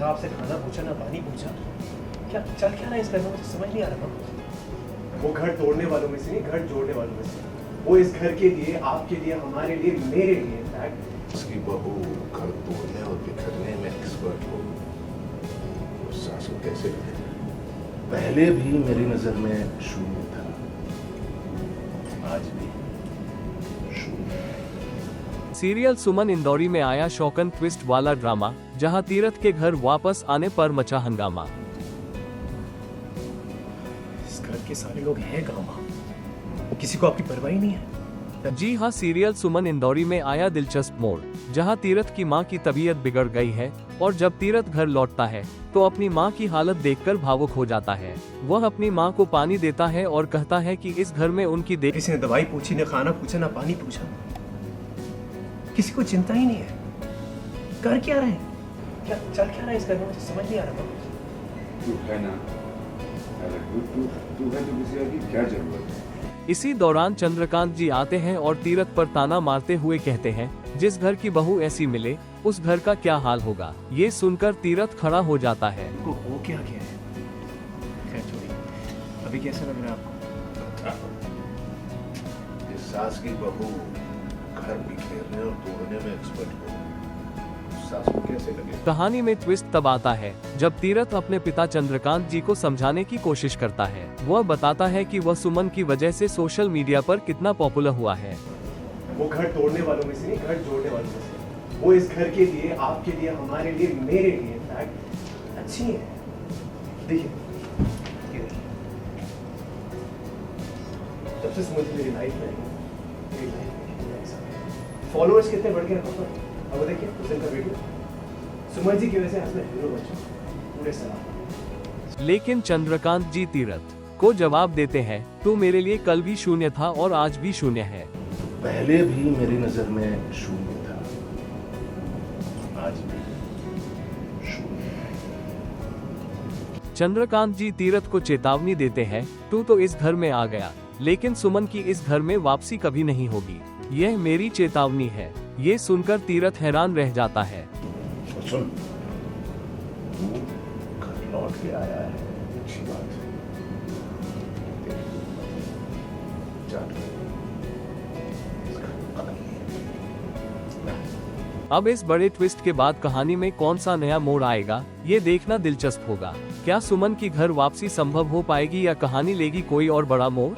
ना आपसे खाना पूछा ना पानी पूछा, क्या चल क्या रहा है इस घर में, मुझे समझ नहीं आ रहा ना। वो घर तोड़ने वालों में से नहीं, घर जोड़ने वालों में से। वो इस घर के लिए, आपके लिए, हमारे लिए, मेरे लिए इनफैक्ट। उसकी बहू घर तोड़ने और बिखरने में एक्सपर्ट हो, उस सास को कैसे लगे? पहले भी मेरी नजर में शून्य था, आज भी शून्य। सीरियल सुमन इंदौरी में आया शौकन ट्विस्ट वाला ड्रामा, जहां तीरथ के घर वापस आने पर मचा हंगामा। इस घर के सारे लोग हैं कहाँ, किसी को आपकी परवाह ही नहीं है। जी हां, सीरियल सुमन इंदौरी में आया दिलचस्प मोड़, जहां तीरथ की मां की तबीयत बिगड़ गई है और जब तीरथ घर लौटता है तो अपनी मां की हालत देखकर भावुक हो जाता है। वह अपनी मां को पानी देता है और कहता है कि इस घर में उनकी किसी ने दवाई पूछी, न खाना पूछा, न पानी पूछा, किसी को चिंता ही नहीं है। कर क्या रहे हैं, क्या चल क्या रहा है इस घर में, मुझे समझ नहीं आ रहा। तू है ना, अरे तू है तो किसी और की क्या जरूरत है? इसी दौरान चंद्रकांत जी आते हैं और तीरथ पर ताना मारते हुए कहते हैं, जिस घर की बहू ऐसी मिले उस घर का क्या हाल होगा। ये सुनकर तीरथ खड़ा हो जाता है। को हो क्या गया है? खैर छोड़िए, अभी कैसा लग रहा है आपको? इस सास की बहू घर बिखेरने और तोड़ने में एक्सपर्ट हो, उस सास को कैसे लगे? कहानी में ट्विस्ट तब आता है जब तीरथ अपने पिता चंद्रकांत जी को समझाने की कोशिश करता है। वह बताता है कि वह सुमन की वजह से सोशल मीडिया पर कितना पॉपुलर हुआ है। वो घर तोड़ने वालों में से नहीं, घर जोड़ने वालों में से। वो इस घर के लिए, आपके लिए, हमारे लिए, मेरे लिए इनफैक्ट अच्छी है। देखिए, ये देखिए, जब से सुमन मेरी लाइफ में फॉलोअर्स कितने बढ़ गए हैं। अब देखिए उस दिन का वीडियो, सुमन जी की वजह से हस्बैंड हीरो बन चुका, पूरे सलाम। लेकिन चंद्रकांत जी तीरथ को जवाब देते हैं, तू मेरे लिए कल भी शून्य था और आज भी शून्य है। पहले भी मेरी नजर में शून्य था, आज भी शून्य है। चंद्रकांत जी तीरथ को चेतावनी देते हैं, तू तो इस घर में आ गया, लेकिन सुमन की इस घर में वापसी कभी नहीं होगी। यह मेरी चेतावनी है। ये सुनकर तीरथ हैरान रह जाता है। सुन, तू घर लौट के आया है, अच्छी बात है। जा तू। अब इस बड़े ट्विस्ट के बाद कहानी में कौन सा नया मोड़ आएगा, ये देखना दिलचस्प होगा। क्या सुमन की घर वापसी संभव हो पाएगी या कहानी लेगी कोई और बड़ा मोड़?